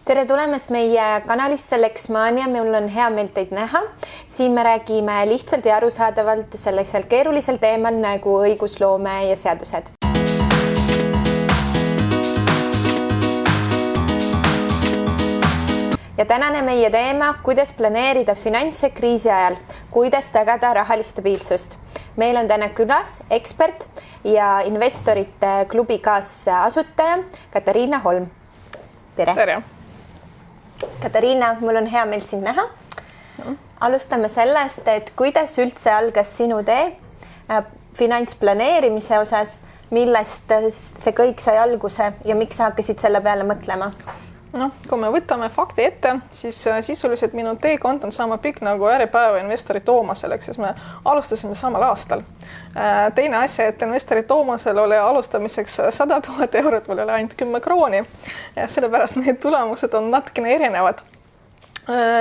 Tere tulemast meie kanalisse Lexmania, mul on hea meel teid näha. Siin me räägime lihtsalt ja arusaadavalt sellisel keerulisel teemal nagu õigusloome ja seadused. Ja tänane meie teema, kuidas planeerida finantse kriisi ajal, kuidas tagada rahalist stabiilsust. Meil on täna külas ekspert ja investorite klubi kaasasutaja Katariina Holm. Tere! Tere! Katariina, mul on hea meel sind näha. Alustame sellest, et kuidas üldse algas sinu tee finantsplaneerimise osas, millest see kõik sai alguse ja miks sa hakkasid selle peale mõtlema? Kui me võtame fakti ette, siis sisuliselt minu teekond on sama pikk nagu Äripäeva investori Toomasel, ehk siis me alustasime samal aastal. Teine asja, et investori Toomasel oli alustamiseks 100 000 eurot, mul oli ainult 10 krooni ja sellepärast need tulemused on natukene erinevad.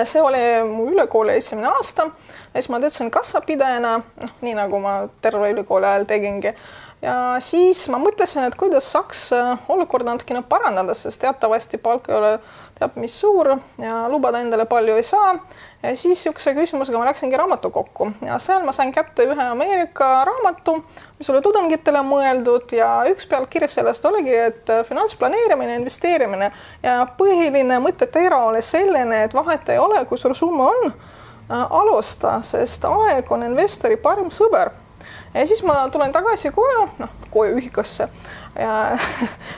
See oli mu ülikooli esimene aasta ja siis ma töötasin kassapidajana, nii nagu ma terve ülikooli ajal tegingi. Ja siis ma mõtlesin, et kuidas saaks olukorda natukene parandada, sest teatavasti palk ei ole teab mis suur ja lubada endale palju ei saa. Ja siis üks küsimusega ma läksingi raamatukokku ja seal ma sain kätte ühe Ameerika raamatu, mis oli tudengitele mõeldud ja üks pealkiri sellest oligi, et finantsplaneerimine, investeerimine ja põhiline mõttetera oli selline, et vahet ei ole, kui sul summa on, alusta, sest aeg on investori parim sõber. Ja siis ma tulen tagasi koju ühikusse ja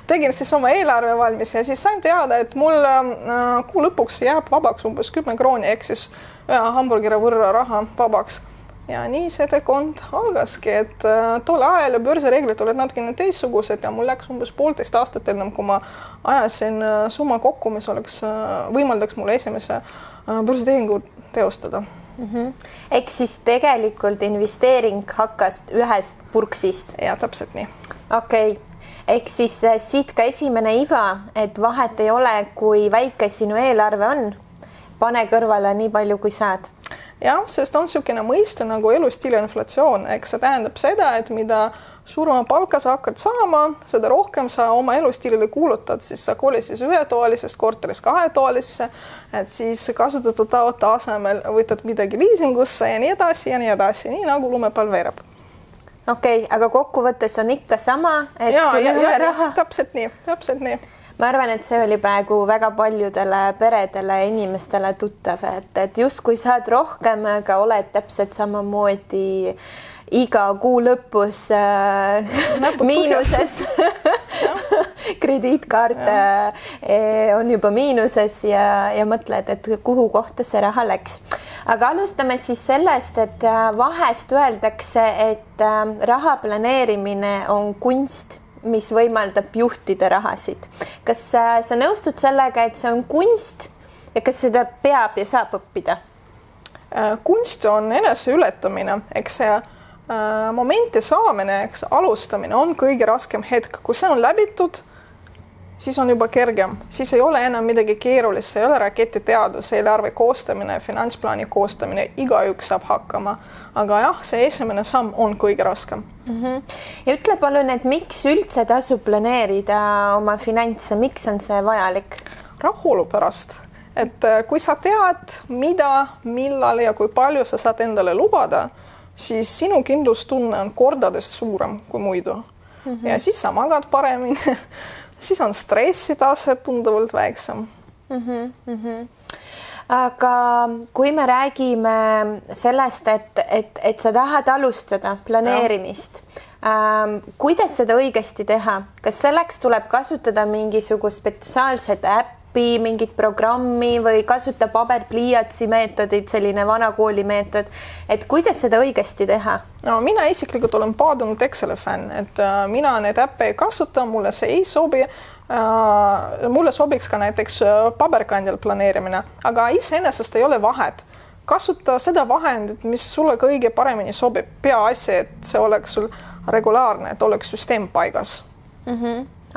tegin siis oma eelarve valmis ja siis sain teada, et mul kuu lõpuks jääb vabaks umbes 10 krooni, ehk siis hamburgeri võrra raha vabaks. Ja nii see tekond algaski, et tol ajal börsireeglid olid natukene teistsugused ja mul läks umbes 1,5 aastat ennem, kui ma ajasin summa kokku, mis võimaldaks mulle esimese börsitehingu teostada. Ehk siis tegelikult investeering hakkas ühest purksist. Ja täpselt nii. Okei. Ehk siis siit ka esimene iva, et vahet ei ole, kui väike sinu eelarve on. Pane kõrvale nii palju, kui saad. Ja, sest on niisugune mõiste nagu elustiili inflatsioon. Eks see tähendab seda, et mida suurema palka sa hakkad saama, seda rohkem sa oma elustiilile kuulutad, siis sa kolid siis ühetoalisest korterist 2-toalisse, et siis kasutatud auto asemel võtad midagi liisingusse ja nii edasi, nii nagu lumepall veerab. Okei, aga kokkuvõttes on ikka sama, et sul ei ole raha. Täpselt nii. Ma arvan, et see oli praegu väga paljudele peredele ja inimestele tuttav, et just kui saad rohkem, aga oled täpselt samamoodi iga kuu lõpus miinuses. Krediitkaart on juba miinuses ja mõtled, et kuhu kohta see raha läks. Aga alustame siis sellest, et vahest öeldakse, et raha planeerimine on kunst, mis võimaldab juhtida rahasid. Kas sa nõustud sellega, et see on kunst ja kas seda peab ja saab õppida? Kunst on enese ületamine, eks see momenti saamine, eks alustamine on kõige raskem hetk. Kui see on läbitud, siis on juba kergem. Siis ei ole enam midagi keerulist, see ei ole raketiteadus, eelarve koostamine, finantsplaani koostamine, igaüks saab hakkama. Aga jah, see esimene samm on kõige raskem. Ja ütle palun, et miks üldse tasub planeerida oma finantse, miks on see vajalik? Rahulu pärast. Et kui sa tead, mida, millal ja kui palju sa saad endale lubada, siis sinu kindlustunne on kordadest suurem kui muidu. Ja siis sa magad paremini, siis on stressitase tunduvalt väiksem. Aga kui me räägime sellest, et sa tahad alustada planeerimist, kuidas seda õigesti teha? Kas selleks tuleb kasutada mingisugust spetsiaalset äppi, mingit programmi või kasuta paberpliiatsi meetodid, selline vanakooli meetod, et kuidas seda õigesti teha? Mina isiklikult olen paadunud Exceli fänn, et mina need äppe ei kasuta, mulle see ei sobi. Mulle sobiks ka näiteks paberkandjal planeerimine, aga iseenesest ei ole vahet. Kasuta seda vahendit, mis sulle kõige paremini sobib. Peaasi, et see oleks sul regulaarne, et oleks süsteem paigas.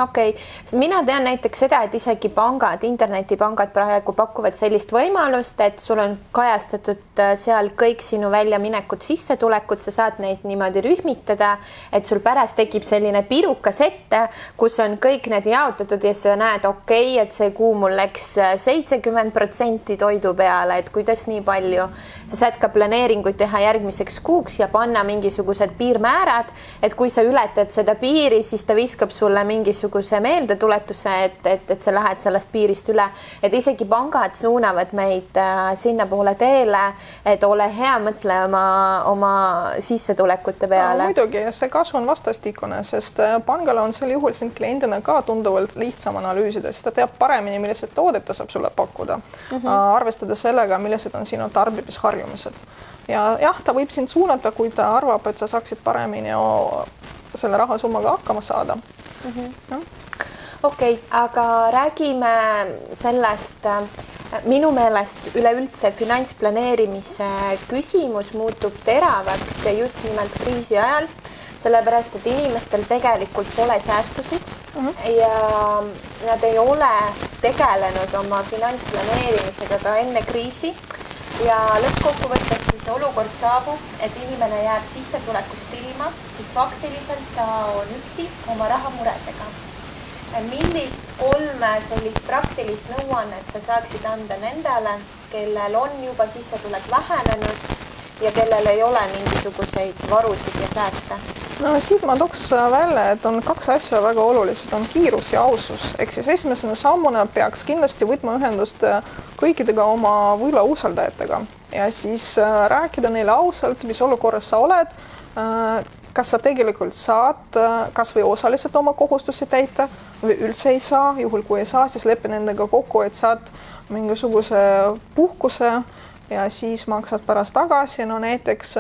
Okei. Mina tean näiteks seda, et isegi pangad, internetipangad praegu pakuvad sellist võimalust, et sul on kajastatud seal kõik sinu väljaminekud, sissetulekud, sa saad neid niimoodi rühmitada, et sul pärast tekib selline pirukas ette, kus on kõik need jaotatud ja sa näed, et see kuu mul läks 70% toidu peale, et kuidas nii palju. Sa saad ka planeeringuid teha järgmiseks kuuks ja panna mingisugused piirmäärad, et kui sa ületad seda piiri, siis ta viskab sulle mingisuguse meeldetuletuse, et sa lähed sellest piirist üle, et isegi pangad suunavad meid sinna poole teele, et ole hea, mõtle oma sissetulekute peale. No, muidugi, see kasu on vastastikune, sest pangale on sel juhul sind kliendina ka tunduvalt lihtsam analüüsida, sest ta teab paremini, millised toodet ta saab sulle pakkuda, arvestades sellega, millised on sinu tarbimisharjumused. Ja jah, ta võib sind suunata, kui ta arvab, et sa saaksid paremini selle rahasummaga hakkama saada. Okei, aga räägime sellest, minu meelest üleüldse finantsplaneerimise küsimus muutub teravaks just nimelt kriisi ajal, sellepärast, et inimestel tegelikult pole säästusid ja nad ei ole tegelenud oma finantsplaneerimisega ka enne kriisi. Ja lõppkokkuvõttes, kui see olukord saabub, et inimene jääb sissetulekust ilma, siis faktiliselt ta on üksi oma rahamuredega. Millist 3 sellist praktilist nõuannet sa saaksid anda nendele, kellel on juba sissetulek vähenenud ja kellel ei ole mingisuguseid varusid ja sääste? No siit ma tooks välja, et on 2 asja väga olulised, on kiirus ja ausus. Ehk siis esimesena sammuna peaks kindlasti võtma ühendust kõikidega oma võla usaldajatega ja siis rääkida neile ausalt, mis olukorras sa oled, kas sa tegelikult saad kas või osaliselt oma kohustusi täita või üldse ei saa. Juhul kui ei saa, siis lepi nendega kokku, et saad mingisuguse puhkuse ja siis maksad pärast tagasi. No näiteks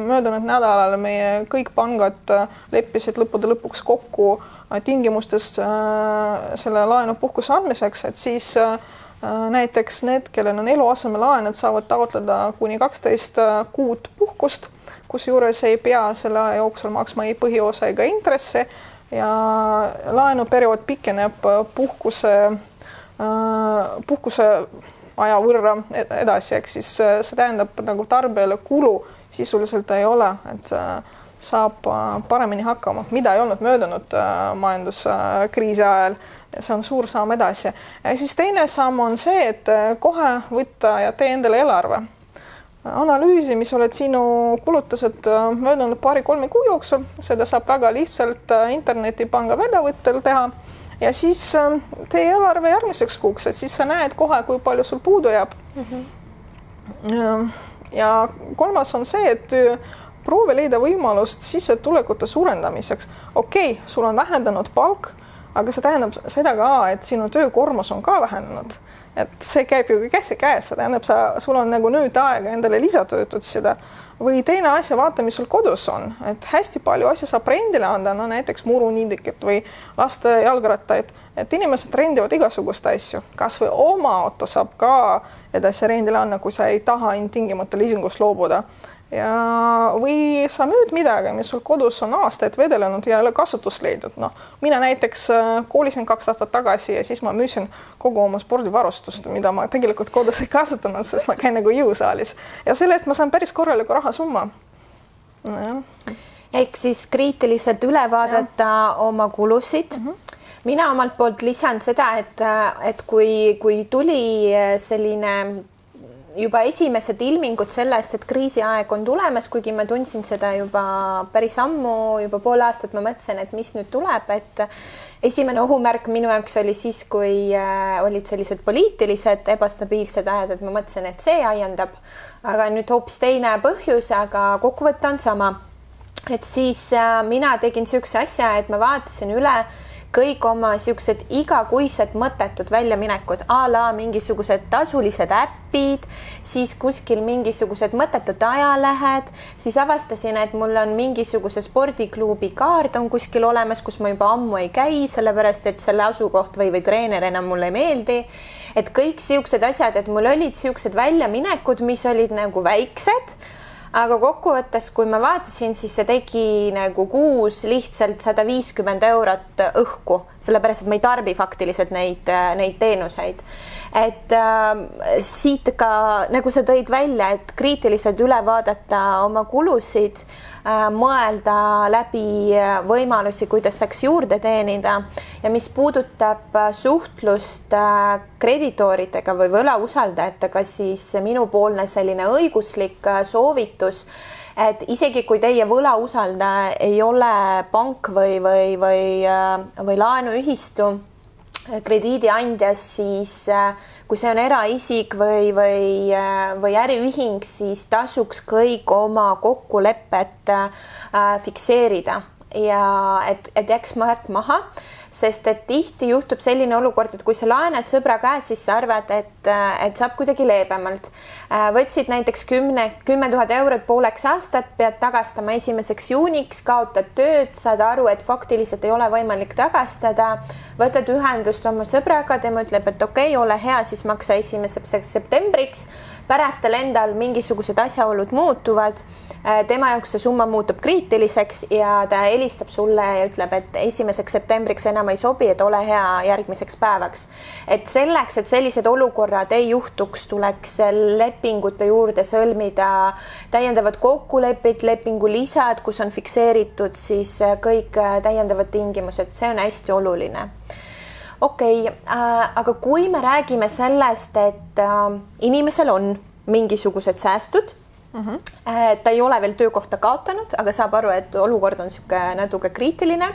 möödunud nädalal meie kõik pangad leppisid lõppude lõpuks kokku tingimustes selle laenu puhkuse andmiseks, et siis näiteks need, kellel on eluasemelaen, et saavad taotleda kuni 12 kuud puhkust, kus juures ei pea selle aja jooksul maksma ei põhiosa ega intressi ja laenuperiood pikeneb puhkuse aja võrra edasi, ehk siis see tähendab nagu tarbijale kulu sisuliselt ei ole, et saab paremini hakkama, mida ei olnud möödunud majanduskriisi ajal. See on suur samm edasi. Ja siis teine samm on see, et kohe võtta ja tee endale eelarve. Analüüsi, mis oled sinu kulutused möödunud 2-3 kuu jooksul, seda saab väga lihtsalt internetipanga väljavõttel teha. Ja siis tee eelarve järgmiseks kuuks, et siis sa näed kohe, kui palju sul puudu jääb. Ja 3. on see, et proovi leida võimalust sissetulekute suurendamiseks. Okei, sul on vähendanud palk, aga see tähendab seda ka, et sinu töökoormus on ka vähenenud. Et see käib ju käsikäes, see tähendab, sul on nagu nüüd aega endale lisatöötud seda. Või teine asja, vaata, mis sul kodus on. Et hästi palju asja saab rendile anda, no näiteks muruniidikit või laste jalgrattaid. Et inimesed rendivad igasugust asju. Kas või oma auto saab ka edasi rendile anda, kui sa ei taha tingimata liisingust loobuda. Ja või sa müüd midagi, mis sul kodus on aastaid vedelenud ja ei ole kasutust leidnud. No, mina näiteks koolisin 2 aastat tagasi ja siis ma müüsin kogu oma spordivarustust, mida ma tegelikult kodus ei kasutanud, sest ma käin nagu jõusaalis. Ja selle eest ma saan päris korraliku rahasumma. Ehk siis kriitiliselt üle vaadata oma kulusid. Mina omalt poolt lisan seda, et kui tuli selline juba esimesed ilmingud sellest, et kriisiaeg on tulemas, kuigi ma tundsin seda juba päris ammu, juba pool aastat ma mõtlesin, et mis nüüd tuleb, et esimene ohumärk minu jaoks oli siis, kui olid sellised poliitilised ebastabiilsed ajad, et ma mõtlesin, et see aiandab, aga nüüd hoopis teine põhjus, aga kokkuvõte on sama. Et siis mina tegin niisuguse asja, et ma vaatasin üle kõik oma siuksed igakuised mõttetud väljaminekud, a la mingisugused tasulised äppid, siis kuskil mingisugused mõttetud ajalehed, siis avastasin, et mul on mingisuguse spordiklubi kaart on kuskil olemas, kus ma juba ammu ei käi, sellepärast et selle asukoht või treener enam mulle ei meeldi. Et kõik siuksed asjad, et mul olid siuksed väljaminekud, mis olid nagu väiksed, aga kokkuvõttes, kui ma vaatasin, siis see tegi nagu kuus lihtsalt 150 eurot õhku, sellepärast, et ma ei tarbi faktiliselt neid teenuseid. Et siit ka, nagu sa tõid välja, et kriitiliselt üle vaadata oma kulusid, mõelda läbi võimalusi, kuidas saaks juurde teenida ja mis puudutab suhtlust kreditooridega või võlausaldajatega, siis minupoolne selline õiguslik soovitus, et isegi kui teie võlausaldaja ei ole pank või laenuühistu krediidiandjas, siis kui see on eraisik või äriühing, siis tasuks kõik oma kokkulepped fikseerida ja et jääks märk maha, sest et tihti juhtub selline olukord, et kui sa laenad sõbra käes, siis sa arvad, et saab kuidagi leebemalt. Võtsid näiteks 10 000 eurot pooleks aastat, pead tagastama 1. juuniks, kaotad tööd, saad aru, et faktiliselt ei ole võimalik tagastada, võtad ühendust oma sõbraga, tema ütleb, et okei, ole hea, siis maksa 1. septembriks, pärast tal endal mingisugused asjaolud muutuvad, tema jaoks see summa muutub kriitiliseks ja ta helistab sulle ja ütleb, et 1. septembriks enam ei sobi, et ole hea järgmiseks päevaks. Et selleks, et sellised olukorrad ei juhtuks, tuleks lepingute juurde sõlmida täiendavad kokkulepid, lepingulisad, kus on fikseeritud siis kõik täiendavad tingimused, see on hästi oluline. Okei, aga kui me räägime sellest, et inimesel on mingisugused säästud, ta ei ole veel töökohta kaotanud, aga saab aru, et olukord on natuke kriitiline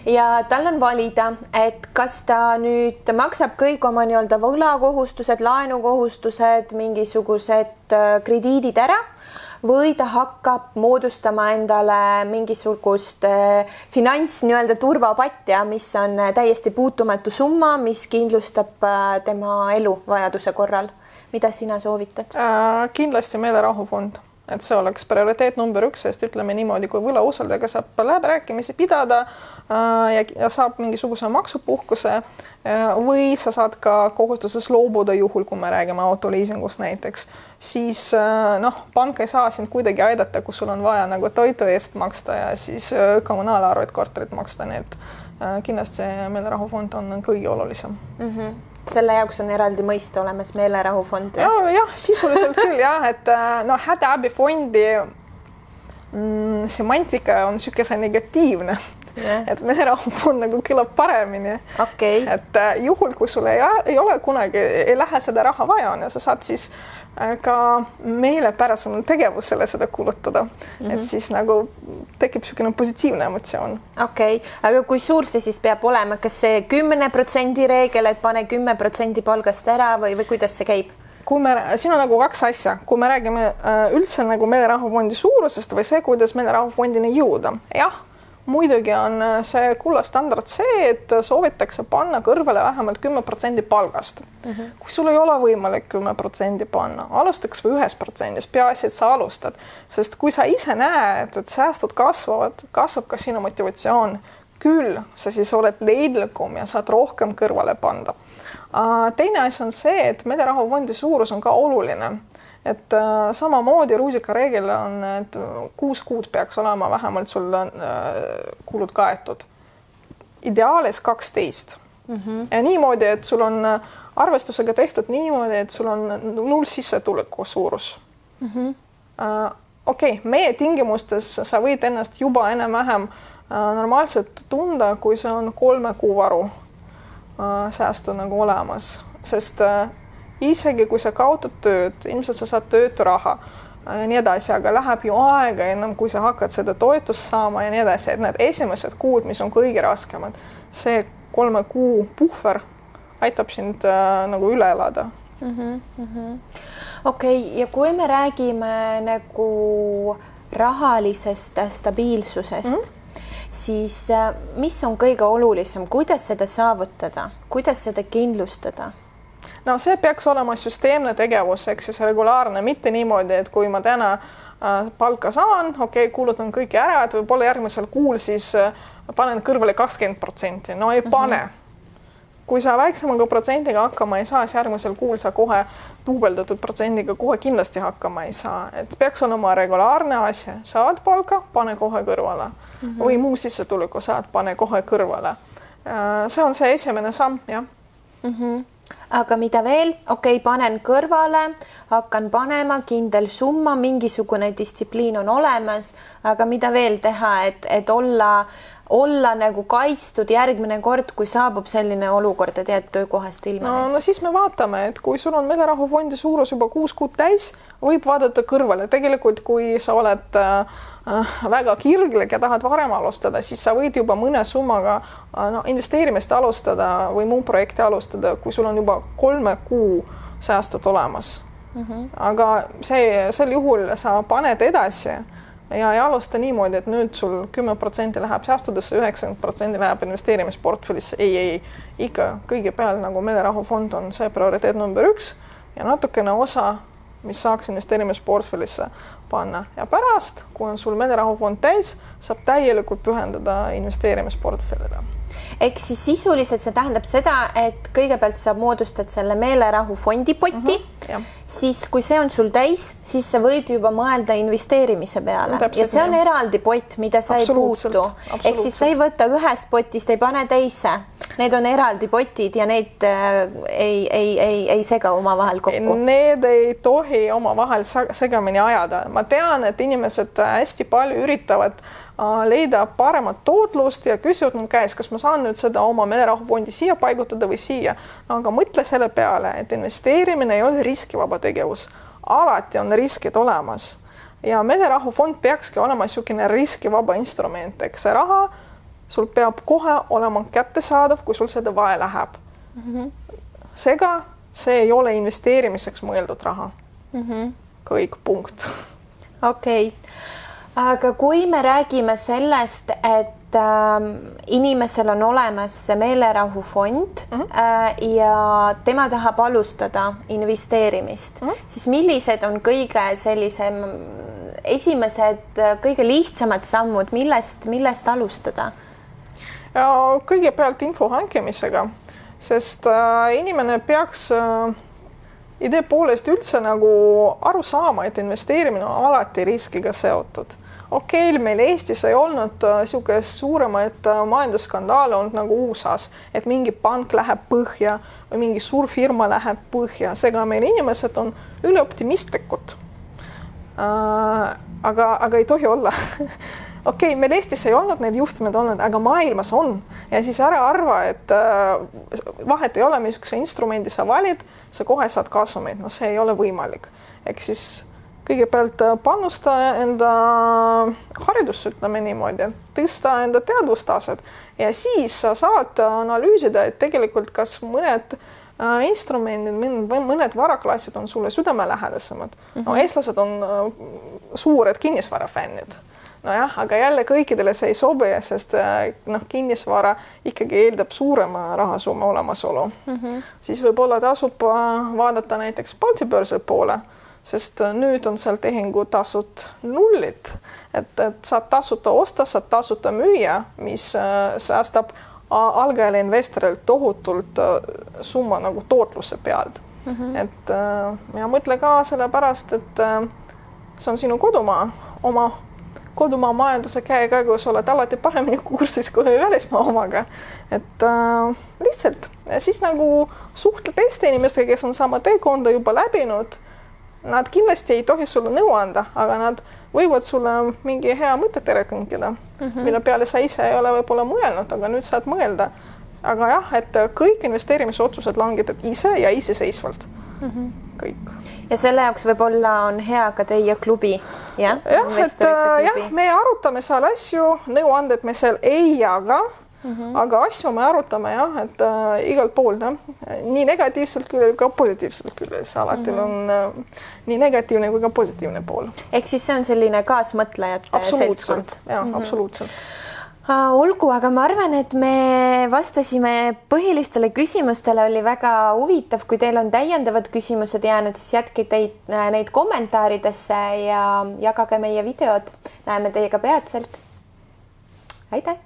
ja tal on valida, et kas ta nüüd maksab kõik oma nii-öelda võlakohustused, laenukohustused, mingisugused krediidid ära või ta hakkab moodustama endale mingisugust finants nii-öelda turvapatja, mis on täiesti puutumatu summa, mis kindlustab tema elu vajaduse korral. Mida sina soovitad? Kindlasti meelerahufond, et see oleks prioriteet number 1, sest ütleme niimoodi, kui võlausaldajaga saab läbirääkimisi pidada ja saab mingisuguse maksupuhkuse või sa saad ka kohustuses loobuda juhul, kui me räägime autoliisingust näiteks, siis pank ei saa sind kuidagi aidata, kui sul on vaja nagu toitu eest maksta ja siis kommunaalarved korterit maksta, need kindlasti meelerahufond on kõige olulisem. Selle jaoks on eraldi mõiste olemas meelerahufond. Jah, sisuliselt küll jah, et hädaabifondi semantika on niisuguse negatiivne, et meelerahufond nagu kõlab paremini. Okay. Et juhul, kui sul ei ole kunagi, ei lähe seda raha vaja on ja sa saad siis ka meelepärasemale tegevusele seda kulutada, et siis nagu tekib niisugune positiivne emotsioon. Okei, aga kui suur see siis peab olema, kas see 10% reegel, et pane 10% palgast ära või kuidas see käib? Siin on nagu 2 asja, kui me räägime üldse nagu meelerahufondi suurusest või see, kuidas meelerahufondini jõuda. Jah, muidugi on see kullastandard see, et soovitakse panna kõrvale vähemalt 10% palgast. Kui sul ei ole võimalik 10% panna, alustaks või 1%, peaasi, et sa alustad. Sest kui sa ise näed, et säästud kasvavad, kasvab ka sinu motivatsioon, küll sa siis oled leidlikum ja saad rohkem kõrvale panda. Teine asi on see, et meelerahufondi suurus on ka oluline. Et samamoodi ruusika reegel on, et 6 kuud peaks olema vähemalt sul kulud kaetud. Ideaalis 12. Ja niimoodi, et sul on arvestusega tehtud niimoodi, et sul on 0 sissetuleku suurus. Okei, meie tingimustes sa võid ennast juba enam-vähem normaalselt tunda, kui see on 3 kuu varu säästu nagu olemas, sest isegi kui sa kaotad tööd, ilmselt sa saad tööturaha ja nii edasi, aga läheb ju aega ennem, kui sa hakkad seda toetust saama ja nii edasi, et need esimesed kuud, mis on kõige raskemad, see 3 kuu puhver aitab sind nagu üle elada. Okei, ja kui me räägime nagu rahalisest stabiilsusest, siis mis on kõige olulisem, kuidas seda saavutada, kuidas seda kindlustada? No see peaks olema süsteemne tegevus, ehk siis regulaarne, mitte niimoodi, et kui ma täna palka saan, kulutan kõiki ära, et võib-olla järgmisel kuul siis panen kõrvale 20%, no ei pane. kui sa väiksemaga protsendiga hakkama ei saa, siis järgmisel kuul sa kohe duubeldatud protsendiga kohe kindlasti hakkama ei saa. Et peaks olema regulaarne asja. Saad palka, pane kohe kõrvale. Või muu sissetuleku saad, pane kohe kõrvale. See on see esimene samm, jah. Aga mida veel? Okei, panen kõrvale, hakkan panema kindel summa, mingisugune distsipliin on olemas, aga mida veel teha, et olla nagu kaitstud järgmine kord, kui saabub selline olukord, et jääd töökohast ilma? No siis me vaatame, et kui sul on meelerahufondi suurus juba 6 kuud täis, võib vaadata kõrvale. Tegelikult, kui sa oled väga kirglik ja tahad varem alustada, siis sa võid juba mõne summaga investeerimist alustada või muu projekti alustada, kui sul on juba 3 kuu säästud olemas. Aga sel juhul sa paned edasi ja ei alusta niimoodi, et nüüd sul 10% läheb säästudesse, 90% läheb investeerimisportfellisse. Ei, ikka kõige peal nagu meelerahufond on see prioriteet number 1 ja natukene osa, mis saaks investeerimisportfellisse panna. Ja pärast, kui on sul meelerahufond täis, saab täielikult pühendada investeerimisportfellile. Ehk siis sisuliselt see tähendab seda, et kõigepealt sa moodustad selle meelerahufondi poti, siis kui see on sul täis, siis sa võid juba mõelda investeerimise peale. Ja see on eraldi pott, mida sa ei puutu. Ehk siis sa ei võta ühest potist, ei pane teise. Need on eraldi potid ja need ei sega oma vahel kokku. Need ei tohi oma vahel segamini ajada. Ma tean, et inimesed hästi palju üritavad leida paremat tootlust ja küsivad mu käes, kas ma saan nüüd seda oma meelerahufondi siia paigutada või siia. Aga mõtle selle peale, et investeerimine ei ole riskivaba tegevus. Alati on riskid olemas. Ja meelerahufond peakski olema niisugune riskivaba instrument. Eks see raha sul peab kohe olema kättesaadav, kui sul seda vaja läheb. Seega see ei ole investeerimiseks mõeldud raha. Kõik punkt. Okei. Aga kui me räägime sellest, et inimesel on olemas see meelerahufond ja tema tahab alustada investeerimist, siis millised on kõige esimesed, kõige lihtsamad sammud, millest alustada? Ja kõigepealt info hankimisega, sest inimene peaks idee poolest üldse nagu aru saama, et investeerimine on alati riskiga seotud. Okei, meil Eestis ei olnud suuremaid majandusskandaale olnud nagu USA-s, et mingi pank läheb põhja või mingi suur firma läheb põhja. Seega meil inimesed on üleoptimistlikud. Aga ei tohi olla. Okei, meil Eestis ei olnud need juhtumid olnud, aga maailmas on. Ja siis ära arva, et vahet ei ole, missuguse instrumendi sa valid, sa kohe saad kasumeid. No see ei ole võimalik. Ehk siis kõigepealt panusta enda haridusse, ütleme niimoodi, tõsta enda teadvustaset ja siis sa saad analüüsida, et tegelikult kas mõned instrumendid, mõned varaklassid on sulle südamelähedasemad. No, eestlased on suured kinnisvarafännid. Nojah, aga jälle kõikidele see ei sobi, sest kinnisvara ikkagi eeldab suurema rahasumma olemasolu. Siis võib-olla tasub vaadata näiteks Balti börsi poole, sest nüüd on seal tehingutasud nullid, et saad tasuta osta, saad tasuta müüa, mis säästab algajale investorilt tohutult summa nagu tootluse pealt. Et ja mõtle ka selle pärast, et see on sinu kodumaa, oma kodumaa majanduse käekäigus oled alati paremini kursis kui välismaa omaga. Et lihtsalt siis nagu suhtled teiste inimestega, kes on sama teekonda juba läbinud. Nad kindlasti ei tohi sulle nõu anda, aga nad võivad sulle mingi hea mõtet rääkida, mille peale sa ise ei ole võib-olla mõelnud, aga nüüd saad mõelda. Aga jah, et kõik investeerimisotsused langetad ise ja iseseisvalt. Kõik. Ja selle jaoks võib-olla on hea ka teie klubi, jah? Jah, me arutame seal asju, nõuanded me seal ei jaga, aga asju me arutame jah, et igalt pool, nii negatiivselt küll ka positiivselt küll, alati on nii negatiivne kui ka positiivne pool. Ehk siis see on selline kaasmõtlejate seltskond? Jah, absoluutselt. Olgu, aga ma arvan, et me vastasime põhilistele küsimustele, oli väga huvitav, kui teil on täiendavad küsimused jäänud, siis jätke neid kommentaaridesse ja jagage meie videod. Näeme teiega peatselt. Aitäh!